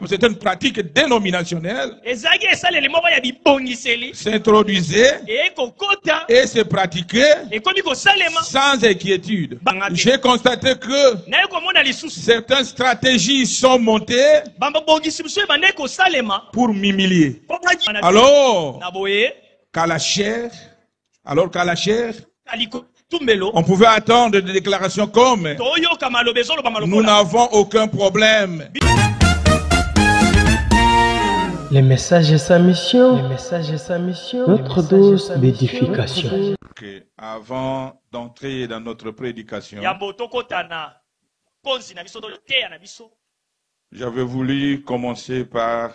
c'est une pratique dénominationnelle, s'introduisait et se pratiquait sans inquiétude. J'ai constaté que certaines stratégies sont montées pour m'humilier. Alors qu'à la chair, on pouvait attendre des déclarations comme nous n'avons aucun problème. Les messages et sa mission, notre dose d'édification. Okay. Avant d'entrer dans notre prédication, j'avais voulu commencer par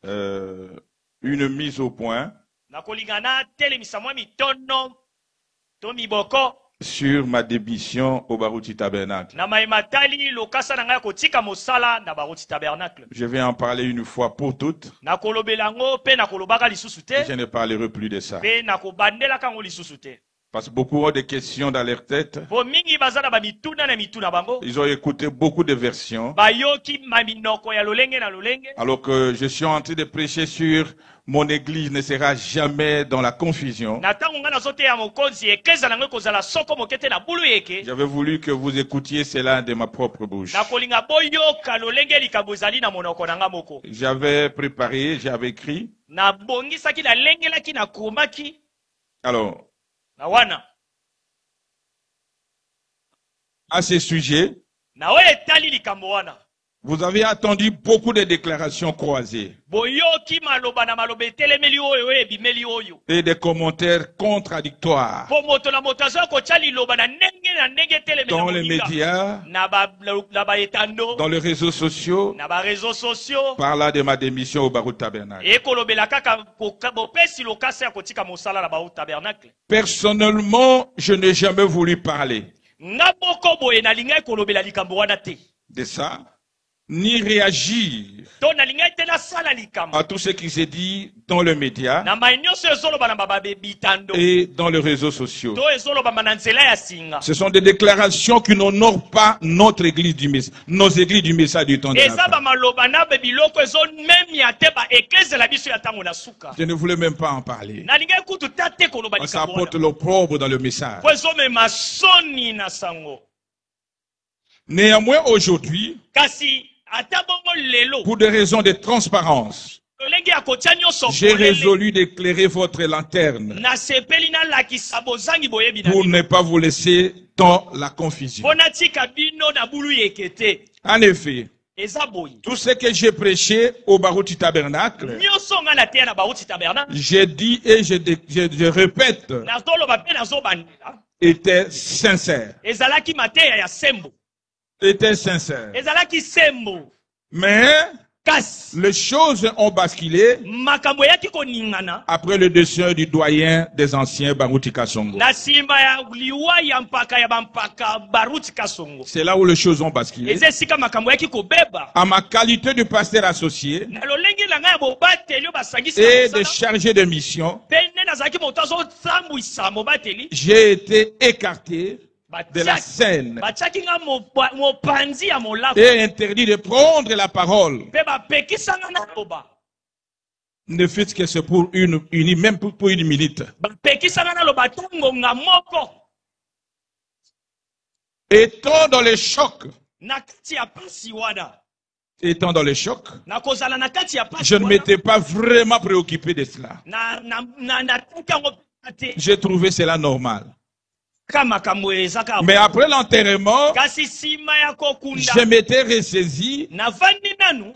une mise au point sur ma démission au Baruti Tabernacle. Je vais en parler une fois pour toutes. Je ne parlerai plus de ça. Parce que beaucoup ont des questions dans leur tête. Ils ont écouté beaucoup de versions. Alors que je suis en train de prêcher sur mon église ne sera jamais dans la confusion. J'avais voulu que vous écoutiez cela de ma propre bouche. J'avais préparé, j'avais écrit. Alors, à ce sujet, vous avez attendu beaucoup de déclarations croisées et des commentaires contradictoires dans les médias, dans les réseaux sociaux, parlant de ma démission au Baruti Tabernacle. Personnellement, je n'ai jamais voulu parler de ça, ni réagir à tout ce qui s'est dit dans le média et dans les réseaux sociaux. Ce sont des déclarations qui n'honorent pas notre église du message, nos églises du message du temps de la fin. Je ne voulais même pas en parler. Ça apporte l'opprobre dans le message. Néanmoins, aujourd'hui, pour des raisons de transparence, j'ai résolu d'éclairer votre lanterne pour ne pas vous laisser dans la confusion. En effet, tout ce que j'ai prêché au Baruti Tabernacle, j'ai dit et je répète, était sincère. Était sincère. Mais les choses ont basculé après le décès du doyen des anciens Baruti Kasongo. C'est là où les choses ont basculé. À ma qualité de pasteur associé et de chargé de mission, j'ai été écarté de la scène et interdit de prendre la parole. Ne fût-ce que c'est pour même pour une minute. Étant dans le choc, je ne m'étais pas vraiment préoccupé de cela. J'ai trouvé cela normal. Mais après l'enterrement, je m'étais ressaisi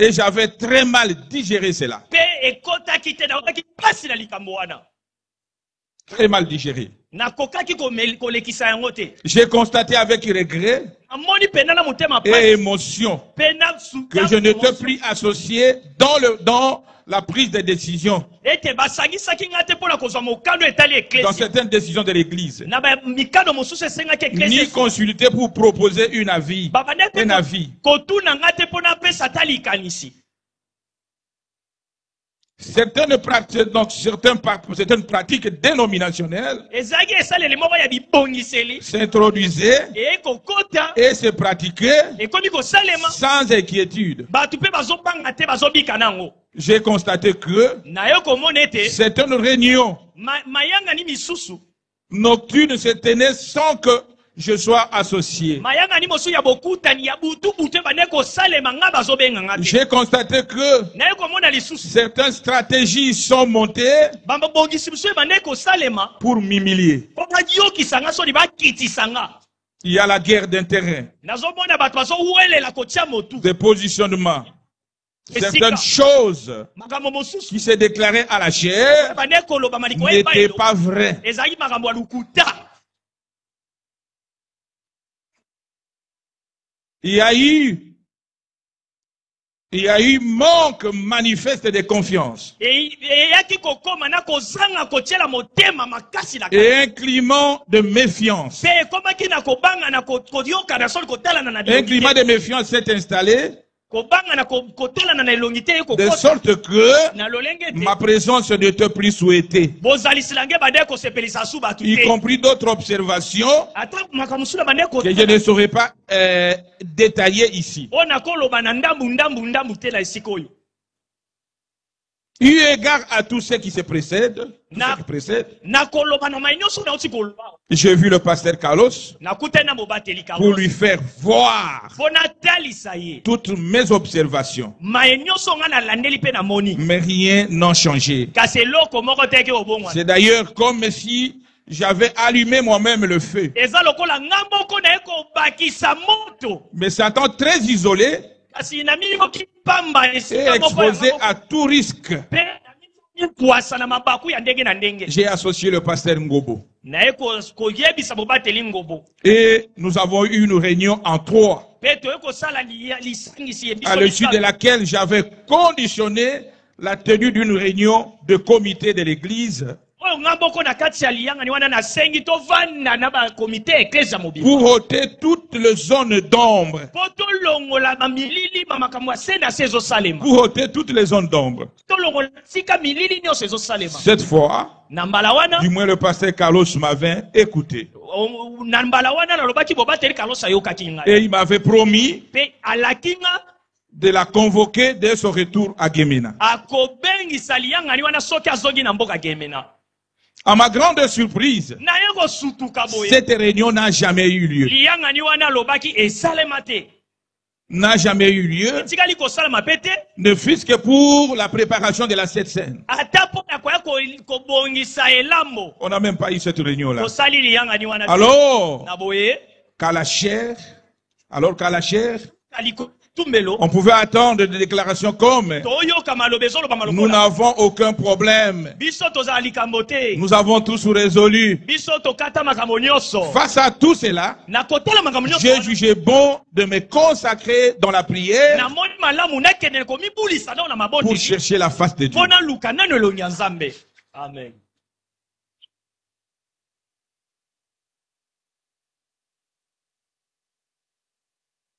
et j'avais très mal digéré cela. Très mal digéré. J'ai constaté avec regret et émotion que je n'étais plus associé dans la prise de décision dans certaines décisions de l'église, ni consulté pour proposer un avis. Certaines pratiques dénominationnelles s'introduisaient et se pratiquaient sans inquiétude. J'ai constaté que certaines réunions nocturnes se tenaient sans que je sois associé. J'ai constaté que certaines stratégies sont montées pour m'humilier. Il y a la guerre d'intérêt, des positionnements, certaines choses qui se déclaraient à la chair n'étaient pas vraies. Il y a eu manque manifeste de confiance. Et un climat de méfiance. Un climat de méfiance s'est installé. De sorte que ma présence n'était plus souhaitée. Y compris d'autres observations que je ne saurais pas détailler ici. Eu égard à tout ce qui se précède, j'ai vu le pasteur Carlos pour lui faire voir toutes mes observations. Mais rien n'a changé. C'est d'ailleurs comme si j'avais allumé moi-même le feu. Mais Satan très isolé et exposé à tout risque. J'ai associé le pasteur Ngobo. Et nous avons eu une réunion en 3, à l'issue de laquelle j'avais conditionné la tenue d'une réunion de comité de l'église pour ôter toutes les zones d'ombre. Pour ôter toutes les zones d'ombre. Cette fois, du moins le pasteur Carlos m'avait écouté. Et il m'avait promis de la convoquer dès son retour à Gemena. À ma grande surprise, cette réunion n'a jamais eu lieu. N'a jamais eu lieu, ne fût-ce que pour la préparation de la Sainte Seine. On n'a même pas eu cette réunion-là. Alors qu'à la chair, on pouvait attendre des déclarations comme nous n'avons aucun problème, nous avons tous résolu. Face à tout cela, j'ai jugé bon de me consacrer dans la prière pour chercher la face de Dieu. Amen.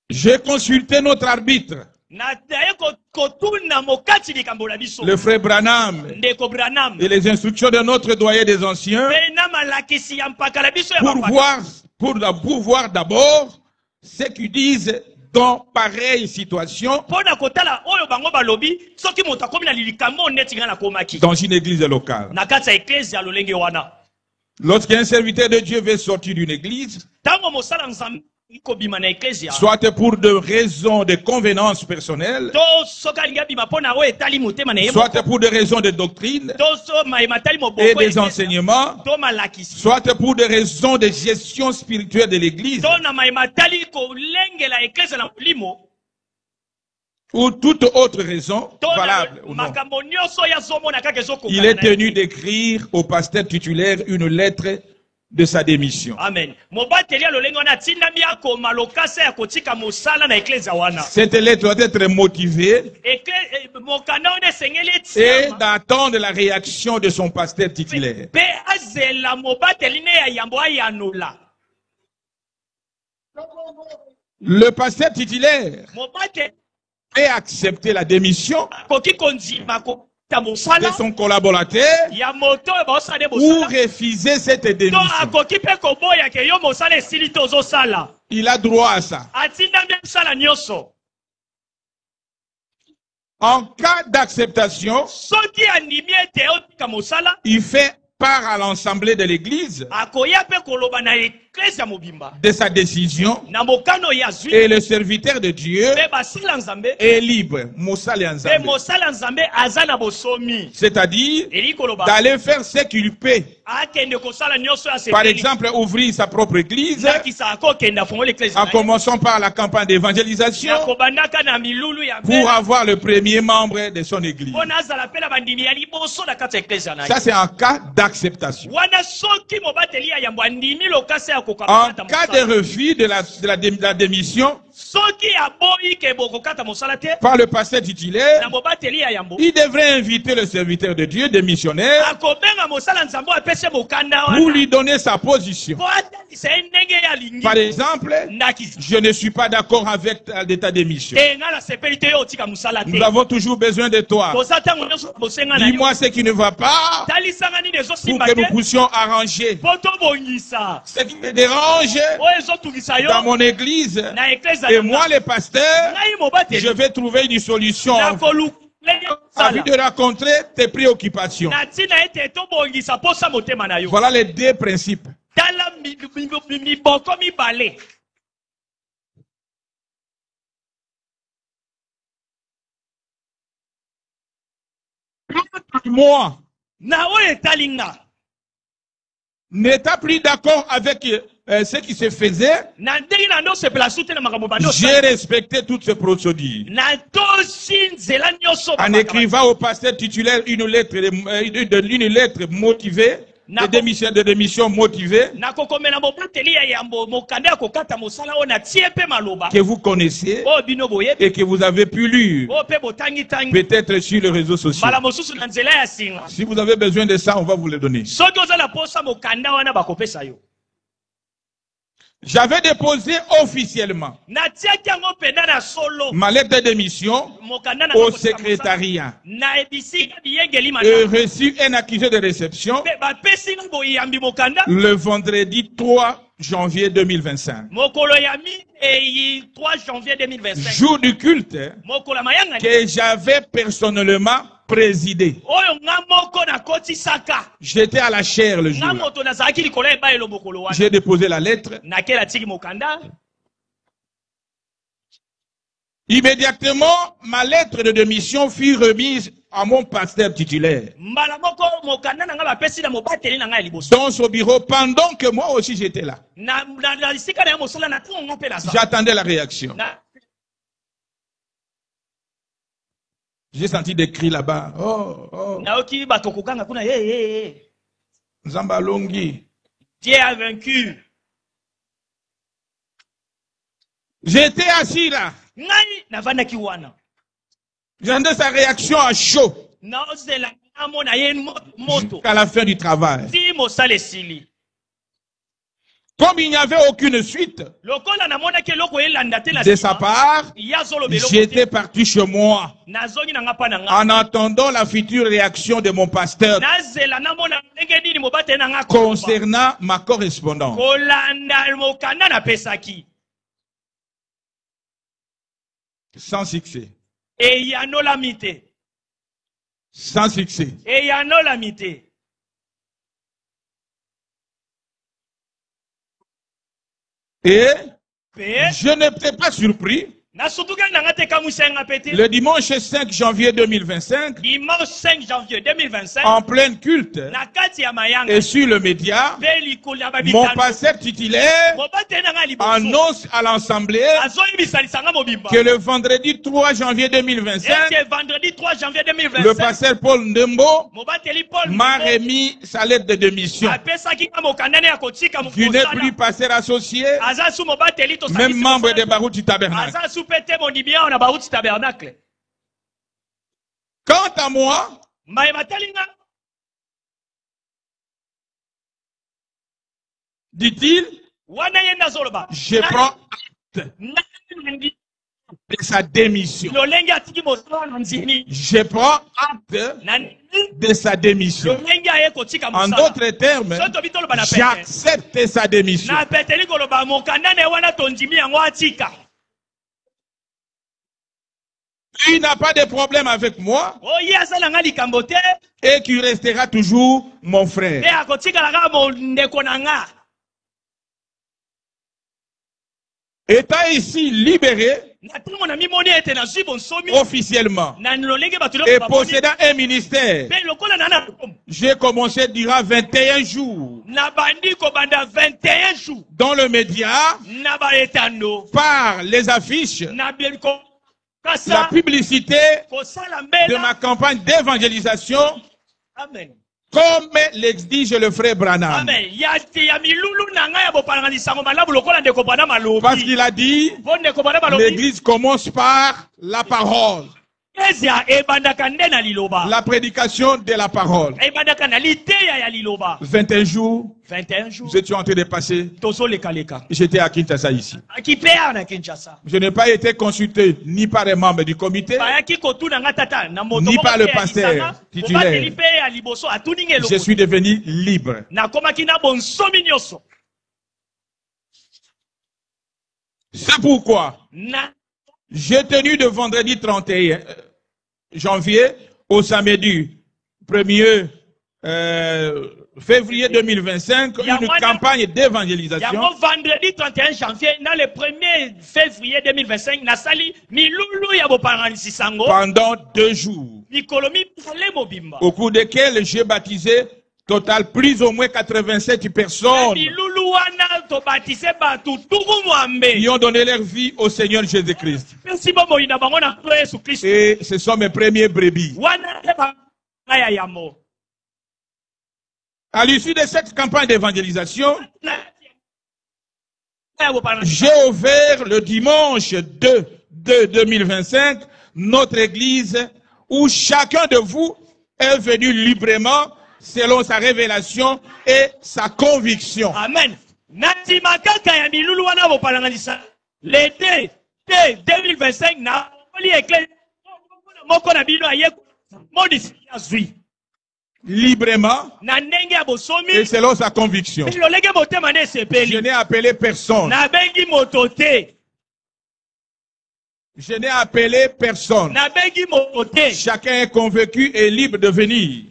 J'ai consulté notre arbitre, le frère Branham, et les instructions de notre doyen des anciens pour voir d'abord ce qu'ils disent dans pareille situation dans une église locale. Lorsqu'un serviteur de Dieu veut sortir d'une église, soit pour des raisons de convenance personnelle, soit pour des raisons de doctrine et des enseignements, soit pour des raisons de gestion spirituelle de l'église, ou toute autre raison valable ou non, il est tenu d'écrire au pasteur titulaire une lettre de sa démission. Amen. Cette lettre doit être motivée et d'attendre la réaction de son pasteur titulaire. Le pasteur titulaire peut accepter la démission de son collaborateur ou refuser cette démission. Il a droit à ça. En cas d'acceptation, il fait part à l'Assemblée de l'Église de sa décision et le serviteur de Dieu est libre. C'est-à-dire d'aller faire ce qu'il peut. Par exemple, ouvrir sa propre église en commençant par la campagne d'évangélisation pour avoir le premier membre de son église. Ça, c'est un cas d'acceptation. En cas de refus de la démission par le pasteur titulaire, il devrait inviter le serviteur de Dieu, démissionnaire, pour lui donner sa position. Par exemple, je ne suis pas d'accord avec l'état démission. Nous avons toujours besoin de toi. Dis-moi ce qui ne va pas pour que nous puissions arranger ce qui me dérange dans mon église. Et moi, le pasteur, je vais trouver une solution afin de rencontrer tes préoccupations. Voilà les deux principes. Moi, n'étant plus d'accord avec ce qui se faisait, j'ai respecté toutes ces procédures. En écrivant au pasteur titulaire une lettre motivée, de démission motivée, que vous connaissez et que vous avez pu lire, peut-être sur les réseaux sociaux. Si vous avez besoin de ça, on va vous le donner. J'avais déposé officiellement ma lettre de démission au secrétariat et reçu un accusé de réception le vendredi 3 janvier 2025. Jour du culte que j'avais personnellement présidé. J'étais à la chaire le jour. J'ai déposé la lettre. Immédiatement, ma lettre de démission fut remise à mon pasteur titulaire dans son bureau pendant que moi aussi j'étais là. J'attendais la réaction. J'ai senti des cris là-bas. Oh, oh. Nzamba Longi. Dieu a vaincu. J'étais assis là. J'entendais sa réaction à chaud. Jusqu'à la fin du travail. Comme il n'y avait aucune suite de sa part, j'étais parti chez moi en attendant la future réaction de mon pasteur concernant ma correspondance. Sans succès. Sans succès. Et je n'étais pas surpris. Le dimanche 5 janvier 2025, en plein culte et sur le média, mon pasteur titulaire annonce à l'Assemblée que le vendredi 3 janvier 2025, le pasteur Paul Ndembo m'a remis sa lettre de démission. Je n'ai plus pasteur associé, même membre de Barouti Tabernacle. Quant à moi, dit-il, je prends acte de sa démission. Je prends acte de sa démission. En d'autres termes, j'accepte sa démission. Il n'a pas de problème avec moi et qui restera toujours mon frère. Étant ici libéré officiellement et possédant un ministère, j'ai commencé durant 21 jours dans le média, par les affiches, la publicité de ma campagne d'évangélisation, comme l'exige le frère Branham. Parce qu'il a dit, l'église commence par la parole. La prédication de la parole. 21 jours, nous étions en train de passer. J'étais à Kinshasa ici. Je n'ai pas été consulté ni par les membres du comité, ni par le pasteur titulaire. Je suis devenu libre. C'est pourquoi j'ai tenu de vendredi 31 janvier au samedi 1er février 2025 une campagne d'évangélisation. Vendredi 31 janvier, dans le 1er février 2025, pendant 2 jours, au cours desquels j'ai baptisé total plus ou moins 87 personnes qui ont donné leur vie au Seigneur Jésus-Christ. Et ce sont mes premiers brebis. À l'issue de cette campagne d'évangélisation, j'ai ouvert le dimanche 2/2025 notre église où chacun de vous est venu librement selon sa révélation et sa conviction. Amen. Le 2025 librement et selon sa conviction. Je n'ai appelé personne. Je n'ai appelé personne. Chacun est convaincu et libre de venir.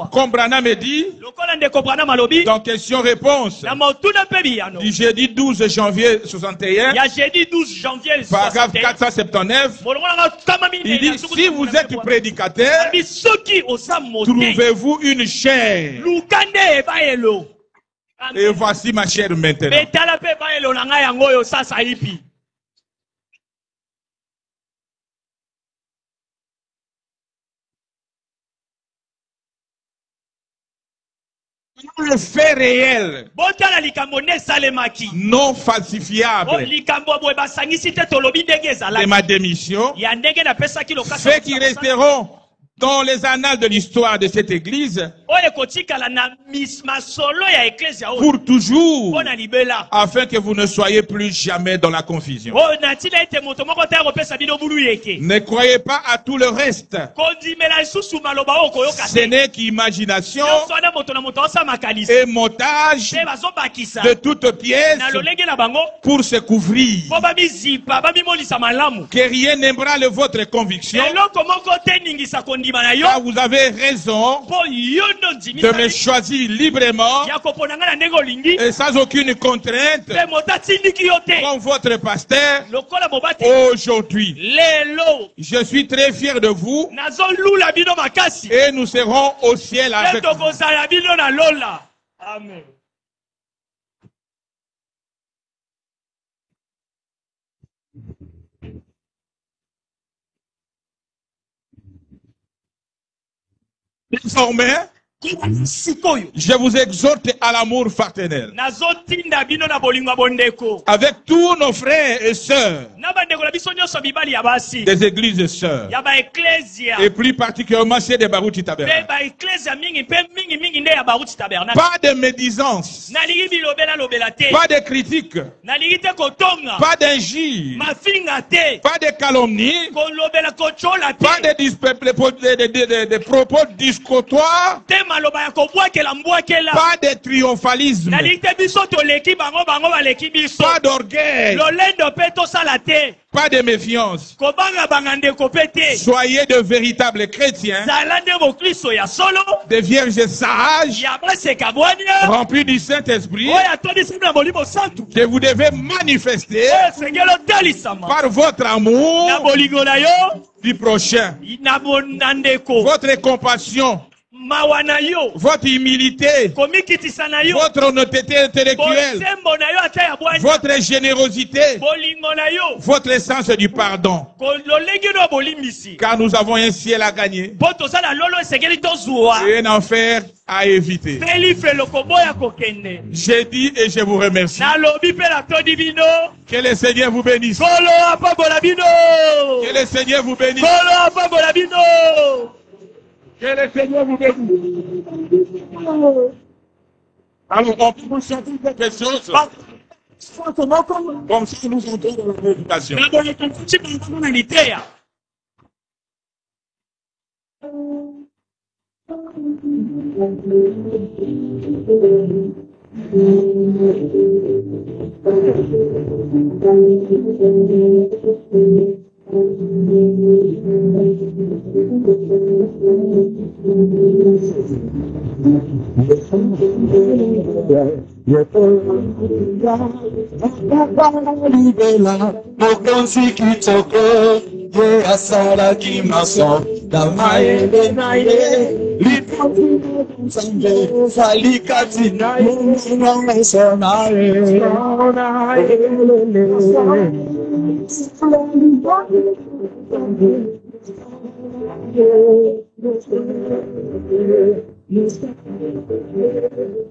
Comme Branham me dit, dans question-réponse, du jeudi 12 janvier 61, paragraphe 479, il dit, si vous êtes prédicateur, trouvez-vous une chair. Et voici ma chair maintenant. Le fait réel, non falsifiable de ma démission, fait qu'ils resteront dans les annales de l'histoire de cette église pour toujours, afin que vous ne soyez plus jamais dans la confusion. Ne croyez pas à tout le reste. Ce n'est qu'imagination et montage de toutes pièces pour se couvrir. Que rien n'ébranle votre conviction. Car vous avez raison de me choisir librement et sans aucune contrainte comme votre pasteur aujourd'hui. Je suis très fier de vous et nous serons au ciel avec vous. Amen. Désormais, Je vous exhorte à l'amour fraternel avec tous nos frères et sœurs des églises et sœurs, et plus particulièrement chez des Baruti Tabernacle. Pas de médisance, pas de critique, pas d'injure, pas de calomnie, pas de propos discotoires, pas de triomphalisme, pas d'orgueil, pas de méfiance. Soyez de véritables chrétiens, des vierges sages, remplis du Saint-Esprit, que vous devez manifester par votre amour du prochain, votre compassion, votre humilité, votre honnêteté intellectuelle, votre générosité, votre sens du pardon. Car nous avons un ciel à gagner et un enfer à éviter. J'ai dit et je vous remercie. Que le Seigneur vous bénisse. Que le Seigneur vous bénisse. Que le Seigneur vous bénisse. Alors, on peut chanter quelque chose. Comme si nous entrons dans la méditation.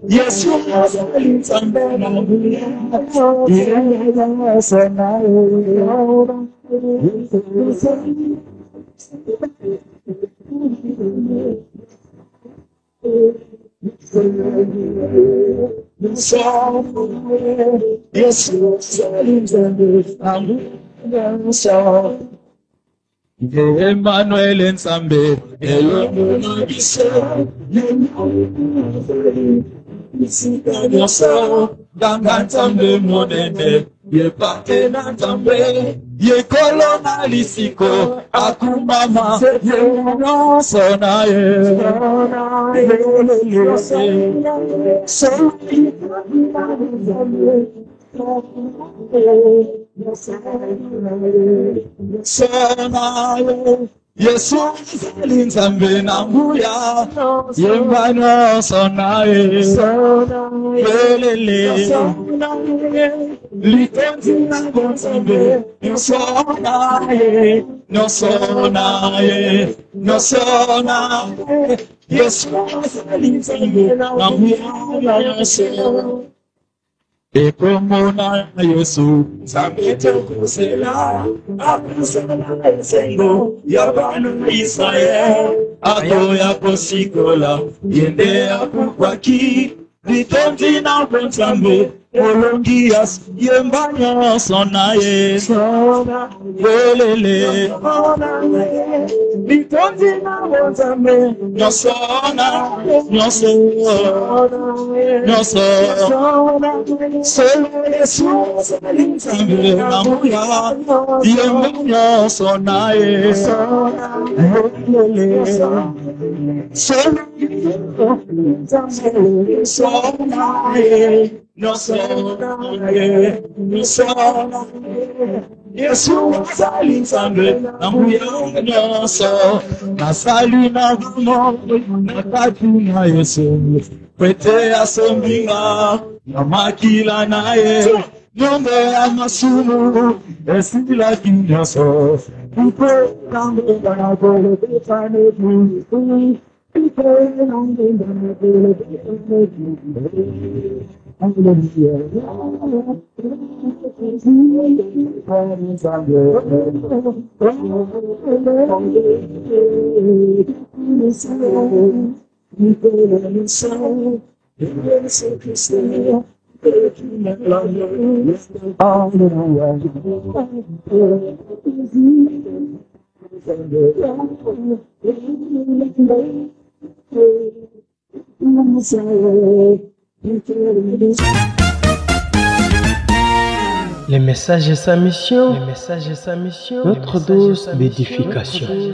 Yes, you are Emmanuel Nsambe, Dangantambe monene, ye pate nantambe, ye kolona lisiko, akumama, ye no sonaye, sonaye, Jesus Linsambe Nambuya Yemano Sonae Belele Litanzina Gonsambe No Sonae No Sonae No Sonae Jesus Linsambe Nambuya Sonae E como na Yesu Samete kusela Akusela Sengo Yabanu Israel Ato ya posikola Yende akukwaki Litonzi na Bensambe Olongias Yembanya Sonaye Sona Yelele Litonzi na Bensambe No Sona No Sona No Sona Solo Jesus Linsambe Namuya Yembanya Sonaye Sona Yelele Solo Linsambe Sonaye No sonaye, no sonaye, Yesu wasali nsambe, namuya no so, nasali na gumo, nakati na Yesu, kwete asombinga, namakila naye, nyombe ya masumu, esila kinyaso, upe kambe na gole betane tu. Les messages et sa mission, notre dose d'édification.